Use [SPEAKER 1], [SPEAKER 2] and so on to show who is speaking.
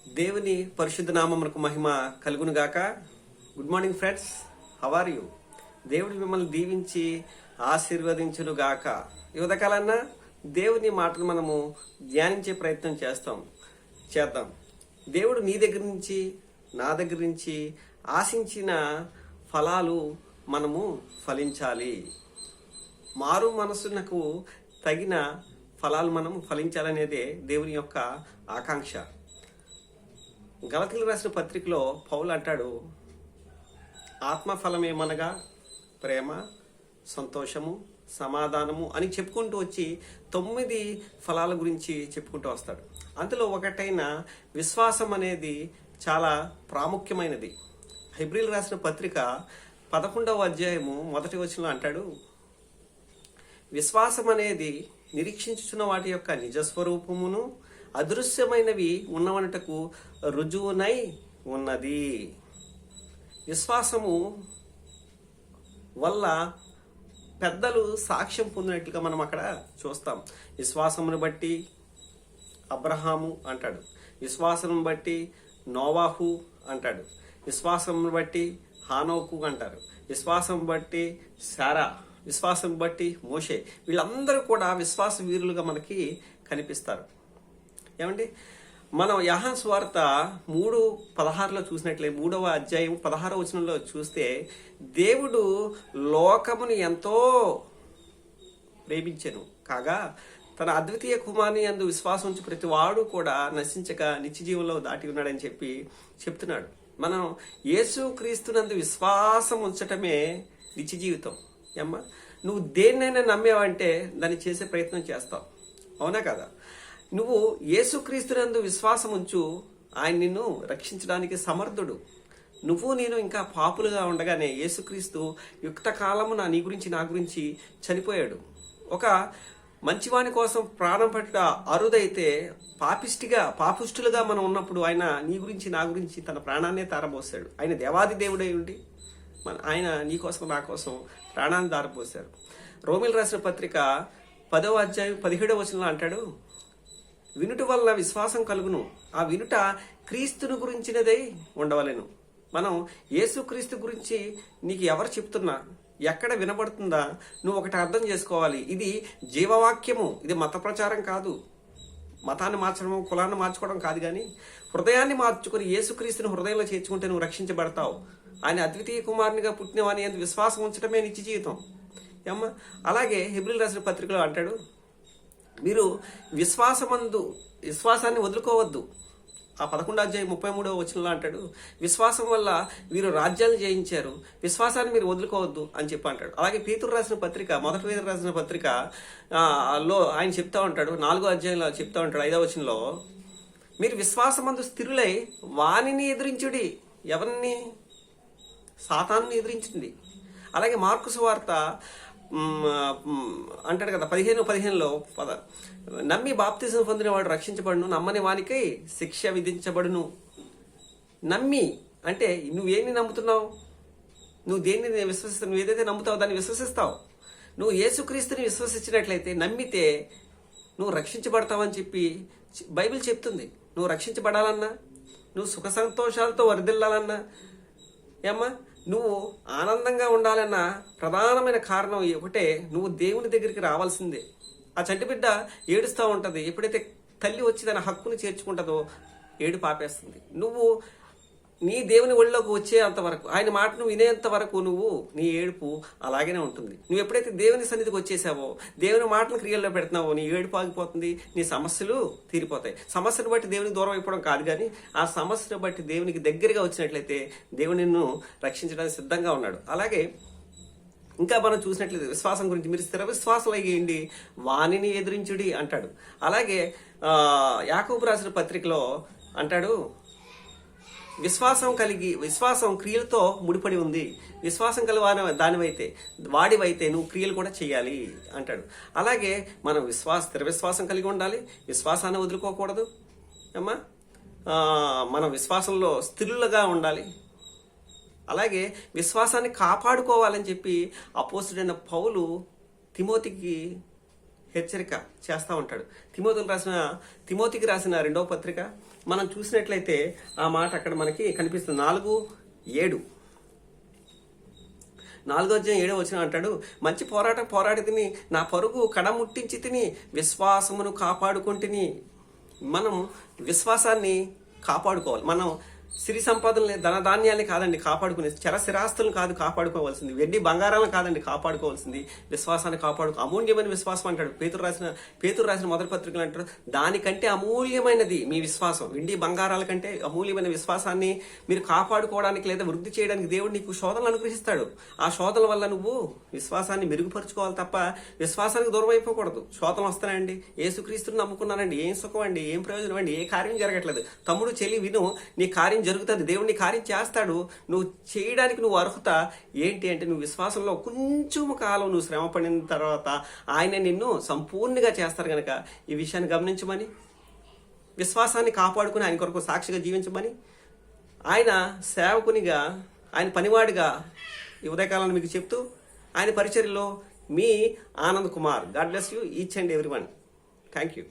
[SPEAKER 1] దేవుని పరిశుద్ధ నామమునకు మహిమ కలుగును గాక. Good morning friends, how are you? దేవుడు మిమ్మల్ని దీవించి ఆశీర్వదించును గాక. ఈ ఉదయకాలన్నా దేవుని మాటలు మనము ధ్యానించే ప్రయత్నం చేద్దాం. దేవుడు నీ దగ్గర నుంచి నా దగ్గర నుంచి ఆశించిన ఫలాలు మనము ఫలించాలి. మారు మనసునకు తగిన ఫలాలు మనం ఫలించాలనేదే దేవుని యొక్క ఆకాంక్ష. గలతీయులకు రాసిన పత్రికలో పౌలు అంటాడు, ఆత్మఫలమేమనగా ప్రేమ, సంతోషము, సమాధానము అని చెప్పుకుంటూ వచ్చి 9 ఫలాల గురించి చెప్పుకుంటూ వస్తాడు. అందులో ఒకటైన విశ్వాసం అనేది చాలా ప్రాముఖ్యమైనది. హెబ్రీయులకు రాసిన పత్రిక 11వ అధ్యాయము 1వ వచనంలో అంటాడు, విశ్వాసం అనేది నిరీక్షించుచున్న వాటి యొక్క నిజస్వరూపమును అదృశ్యమైనవి ఉన్నవనటకు రుజువునై ఉన్నది. విశ్వాసము వల్ల పెద్దలు సాక్ష్యం పొందినట్లుగా మనం అక్కడ చూస్తాం. విశ్వాసమును బట్టి అబ్రహాము అంటాడు, విశ్వాసమును బట్టి నోవాహు అంటాడు, విశ్వాసమును బట్టి హానోకు అంటారు, విశ్వాసం బట్టి శారా, విశ్వాసం బట్టి మోషే. వీళ్ళందరూ కూడా విశ్వాస వీరులుగా మనకి కనిపిస్తారు. ఏమండి, మనం యోహాను సువార్త 3:16 చూసినట్లే 3వ అధ్యాయం 16వ వచనంలో చూస్తే, దేవుడు లోకమును ఎంతో ప్రేమించెను కాగా తన అద్వితీయ కుమారుని యందు విశ్వాసం ఉంచి ప్రతి వాడు కూడా నశించక నిత్య జీవంలో దాటి ఉన్నాడని చెప్తున్నాడు. మనం యేసు క్రీస్తునందు విశ్వాసం ఉంచటమే నిత్య జీవితం. ఏమ్మా, నువ్వు దేన్నైనా నమ్మేవంటే దాన్ని చేసే ప్రయత్నం చేస్తావు, అవునా కదా? నువ్వు యేసుక్రీస్తునందు విశ్వాసం ఉంచు, ఆయన నిన్ను రక్షించడానికి సమర్థుడు. నువ్వు నేను ఇంకా పాపులుగా ఉండగానే యేసుక్రీస్తు యుక్త కాలమున నీ గురించి నా గురించి చనిపోయాడు. ఒక మంచివాని కోసం ప్రాణం పట్ట అరుదైతే పాపిష్టులుగా మనం ఉన్నప్పుడు ఆయన నీ గురించి నా గురించి తన ప్రాణాన్నే తారబోసాడు. ఆయన దేవాది దేవుడై ఉండి ఆయన నీ కోసం నా కోసం ప్రాణాన్ని దారపోశారు. రోమిలకు రాసిన పత్రిక 10వ అధ్యాయం 17వ వచనంలో అంటాడు, వినుట వల్ల విశ్వాసం కలుగును, ఆ వినుట క్రీస్తుని గురించినదై ఉండవలెను. మనం యేసుక్రీస్తు గురించి నీకు ఎవరు చెప్తున్నా, ఎక్కడ వినబడుతుందా, నువ్వు ఒకటి అర్థం చేసుకోవాలి. ఇది జీవవాక్యము, ఇది మత ప్రచారం కాదు. మతాన్ని మార్చడం, కులాన్ని మార్చుకోవడం కాదు, కానీ హృదయాన్ని మార్చుకుని యేసుక్రీస్తుని హృదయంలో చేర్చుకుంటే నువ్వు రక్షించబడతావు. ఆయన అద్వితీయ కుమారునిగా పుట్టినవాని అందు విశ్వాసం ఉంచడమే నిత్య జీవితం. ఏమ్మా, అలాగే హెబ్రీయులకు రాసిన పత్రికలో అంటాడు, మీరు విశ్వాసాన్ని వదులుకోవద్దు. ఆ 11వ అధ్యాయం 33వ వచనంలో అంటాడు, విశ్వాసం వల్ల వీరు రాజ్యాలు జయించారు, విశ్వాసాన్ని మీరు వదులుకోవద్దు అని చెప్పి అంటాడు. అలాగే పేతురు రాసిన పత్రిక, మొదటి పేతురు రాసిన పత్రిక లో ఆయన చెప్తా ఉంటాడు, 4వ అధ్యాయంలో చెప్తా ఉంటాడు 5వ వచనంలో, మీరు విశ్వాసమందు స్థిరులై వానిని ఎదిరించుడి. ఎవరిని? సాతానుని ఎదిరించింది. అలాగే మార్కు సువార్త అంటాడు కదా 15:15లో, నమ్మి బాప్తిజం పొందిన వాడు రక్షించబడును, నమ్మని వానికై శిక్ష విధించబడును. నమ్మి అంటే నువ్వేంటి నమ్ముతున్నావు? నువ్వు దేన్ని విశ్వసిస్తావు? నువ్వు ఏదైతే నమ్ముతావు దాన్ని విశ్వసిస్తావు. నువ్వు యేసుక్రీస్తుని విశ్వసించినట్లయితే, నమ్మితే నువ్వు రక్షించబడతావని చెప్పి బైబిల్ చెప్తుంది. నువ్వు రక్షించబడాలన్నా, నువ్వు సుఖ సంతోషాలతో వరదిల్లాలన్నా, ఏమ్మా, నువ్వు ఆనందంగా ఉండాలన్న ప్రధానమైన కారణం ఒకటే, నువ్వు దేవుని దగ్గరికి రావాల్సిందే. ఆ చంటి బిడ్డ ఏడుస్తూ ఉంటుంది. ఎప్పుడైతే తల్లి వచ్చి తన హక్కుని చేర్చుకుంటుందో ఏడుపు ఆపేస్తుంది. నువ్వు నీ దేవుని ఒళ్ళలోకి వచ్చేంత వరకు, ఆయన మాట నువ్వు వినేంత వరకు నువ్వు నీ ఏడుపు అలాగనే ఉంటుంది. నువ్వు ఎప్పుడైతే దేవుని సన్నిధికి వచ్చేసావో, దేవుని మాటను క్రియల్లో పెడుతున్నావో, నీ ఏడుపు ఆగిపోతుంది, నీ సమస్యలు తీరిపోతాయి. సమస్యను బట్టి దేవునికి దూరం అయిపోవడం కాదు, కానీ ఆ సమస్యను బట్టి దేవునికి దగ్గరగా వచ్చినట్లయితే దేవుని నిన్ను రక్షించడానికి సిద్ధంగా ఉన్నాడు. అలాగే ఇంకా మనం చూసినట్లయితే విశ్వాసం గురించి, మీరు స్థిర విశ్వాసం అయ్యేయండి, వానిని ఎదిరించుడి అంటాడు. అలాగే యాకోబు రాసిన పత్రికలో అంటాడు, విశ్వాసం క్రియలతో ముడిపడి ఉంది. విశ్వాసం కలిగి వాడివైతే నువ్వు క్రియలు కూడా చేయాలి అంటాడు. అలాగే మనం స్థిర విశ్వాసం కలిగి ఉండాలి, విశ్వాసాన్ని వదులుకోకూడదు. అమ్మా, మనం విశ్వాసంలో స్థిరులుగా ఉండాలి. అలాగే విశ్వాసాన్ని కాపాడుకోవాలని చెప్పి అపోస్తుడైన పౌలు తిమోతికి హెచ్చరిక చేస్తూ ఉంటాడు. తిమోతికి రాసిన 2వ పత్రిక మనం చూసినట్లయితే ఆ మాట అక్కడ మనకి కనిపిస్తుంది. 4:7 4:7 అంటాడు, మంచి పోరాటం పోరాడి తిని, నా పరుగు కడముట్టించి తిని, విశ్వాసమును కాపాడుకుంటుని. మనం విశ్వాసాన్ని కాపాడుకోవాలి. మనం సిరి సంపదల్ని ధనధాన్యాల్ని కాదండి కాపాడుకునేది, చరస్థిరాస్తులను కాదు కాపాడుకోవాల్సింది, వెండి బంగారాలను కాదండి కాపాడుకోవాల్సింది, విశ్వాసాన్ని అమూల్యమైన విశ్వాసం అంటాడు. పేతురు రాసిన మొదటి పత్రికలు అంటారు, దానికంటే అమూల్యమైనది మీ విశ్వాసం. వెండి బంగారాల కంటే అమూల్యమైన విశ్వాసాన్ని మీరు కాపాడుకోవడానికి లేదా వృద్ధి చేయడానికి దేవుడు నీకు శోధనలు అనుగ్రహిస్తాడు. ఆ శోధనల వల్ల నువ్వు విశ్వాసాన్ని మెరుగుపరుచుకోవాలి తప్ప విశ్వాసానికి దూరం అయిపోకూడదు. శోధనలు వస్తాయండి, యేసుక్రీస్తుని నమ్ముకున్నానండి, ఏం సుఖం అండి, ఏం ప్రయోజనం అండి, ఏ కార్యం జరగట్లేదు. తమ్ముడు చెల్లి విను, నీ కార్యం జరుగుతుంది, దేవుడిని కార్యం చేస్తాడు. నువ్వు చేయడానికి నువ్వు అర్హత ఏంటి అంటే, నువ్వు విశ్వాసంలో కొంచెం కాలం నువ్వు శ్రమ పడిన తర్వాత ఆయన నిన్ను సంపూర్ణంగా చేస్తారు కనుక ఈ విషయాన్ని గమనించమని, విశ్వాసాన్ని కాపాడుకుని ఆయన కొరకు సాక్షిగా జీవించమని, ఆయన సేవకునిగా, ఆయన పనివాడిగా ఈ ఉదయకాలాన్ని మీకు చెప్తూ, ఆయన పరిచర్యలో మీ Anand Kumar. God bless you each and everyone. Thank you.